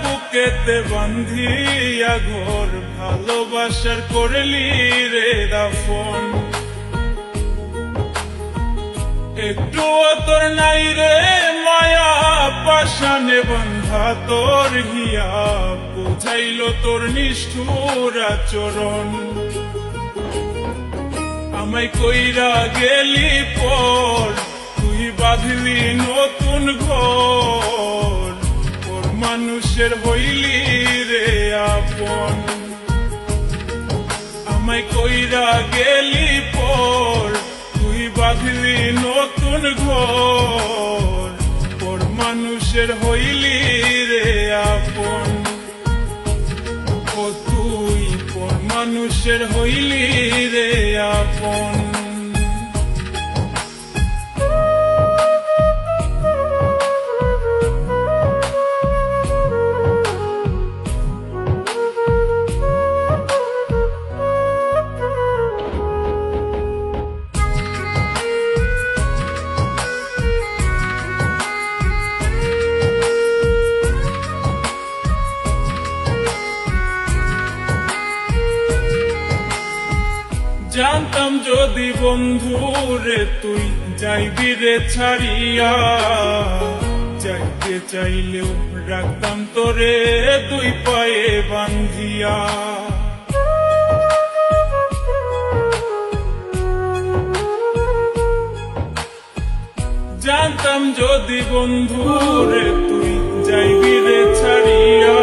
বুকেতে বান্ধিয়া ঘর, ভালোবাসার করলি রে দাফন। একটু তোর নাই রে মায়া, পাশানে বন্ধা তোর হিয়া, বুঝাইল তোর নিষ্ঠুর আচরণ। আমায় কইরা গেলি পর, তুই বাঁধলি নতুন ঘর, ওর মানুষের হইলি রে আপন। আমায় কইরা গেলি পর, তুই বাঁধলি নতুন ঘর, ওর মানুষের হইলি রে আপন। ও তুই পর মানুষের হইলি রে আপন। জানতাম যদি বন্ধু রে তুই যাইবি রে ছাড়িয়া, যাইতে চাইলেও রাখতাম তোরে দুই পায়ে বান্ধিয়া। জানতাম যদি বন্ধু রে তুই যাইবি রে ছাড়িয়া,